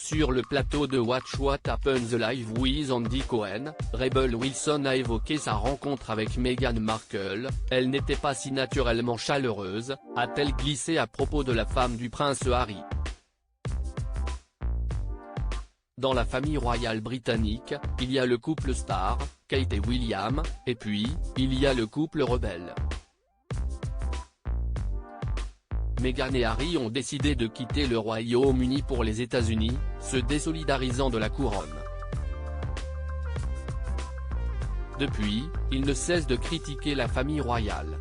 Sur le plateau de Watch What Happens Live with Andy Cohen, Rebel Wilson a évoqué sa rencontre avec Meghan Markle. Elle n'était pas si naturellement chaleureuse, a-t-elle glissé à propos de la femme du prince Harry. Dans la famille royale britannique, il y a le couple star, Kate et William, et puis, il y a le couple rebelle. Meghan et Harry ont décidé de quitter le Royaume-Uni pour les États-Unis, se désolidarisant de la couronne. Depuis, ils ne cessent de critiquer la famille royale.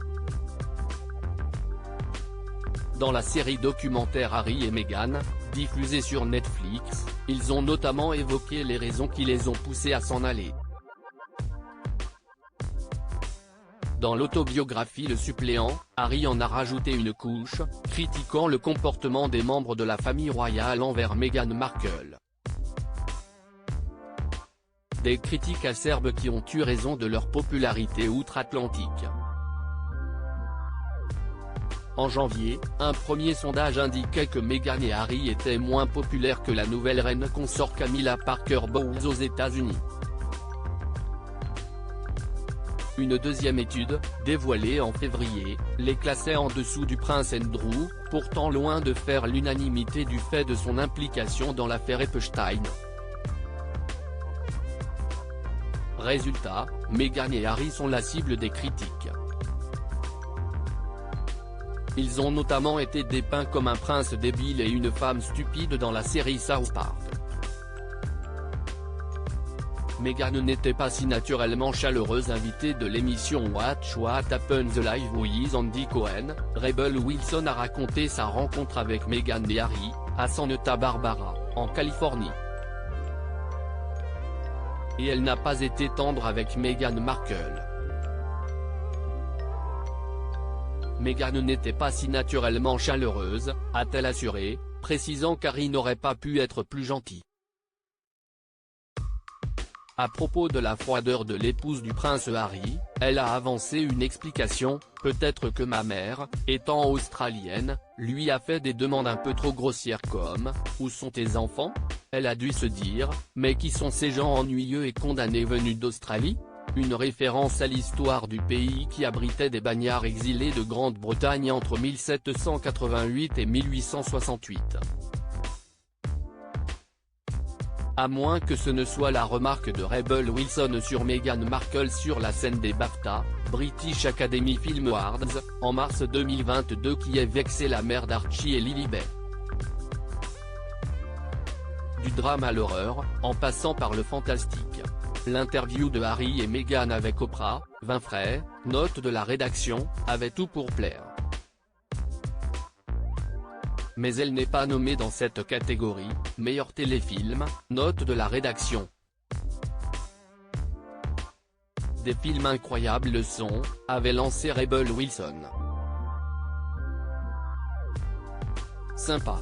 Dans la série documentaire Harry et Meghan, diffusée sur Netflix, ils ont notamment évoqué les raisons qui les ont poussés à s'en aller. Dans l'autobiographie Le Suppléant, Harry en a rajouté une couche, critiquant le comportement des membres de la famille royale envers Meghan Markle. Des critiques acerbes qui ont eu raison de leur popularité outre-Atlantique. En janvier, un premier sondage indiquait que Meghan et Harry étaient moins populaires que la nouvelle reine consort Camilla Parker Bowles aux États-Unis. Une deuxième étude, dévoilée en février, les classait en dessous du prince Andrew, pourtant loin de faire l'unanimité du fait de son implication dans l'affaire Epstein. Résultat, Meghan et Harry sont la cible des critiques. Ils ont notamment été dépeints comme un prince débile et une femme stupide dans la série South Park. Meghan n'était pas si naturellement chaleureuse. Invitée de l'émission Watch What Happens Live with Andy Cohen, Rebel Wilson a raconté sa rencontre avec Meghan et Harry, à Santa Barbara, en Californie. Et elle n'a pas été tendre avec Meghan Markle. Meghan n'était pas si naturellement chaleureuse, a-t-elle assuré, précisant qu'Harry n'aurait pas pu être plus gentil. À propos de la froideur de l'épouse du prince Harry, elle a avancé une explication: peut-être que ma mère, étant australienne, lui a fait des demandes un peu trop grossières comme « Où sont tes enfants ?» Elle a dû se dire « Mais qui sont ces gens ennuyeux et condamnés venus d'Australie ?» Une référence à l'histoire du pays qui abritait des bagnards exilés de Grande-Bretagne entre 1788 et 1868. À moins que ce ne soit la remarque de Rebel Wilson sur Meghan Markle sur la scène des BAFTA, British Academy Film Awards, en mars 2022 qui ait vexé la mère d'Archie et Lilibet. Du drame à l'horreur, en passant par le fantastique. L'interview de Harry et Meghan avec Oprah Winfrey, note de la rédaction, avait tout pour plaire. Mais elle n'est pas nommée dans cette catégorie, meilleur téléfilm, note de la rédaction. Des films incroyables le sont, avait lancé Rebel Wilson. Sympa.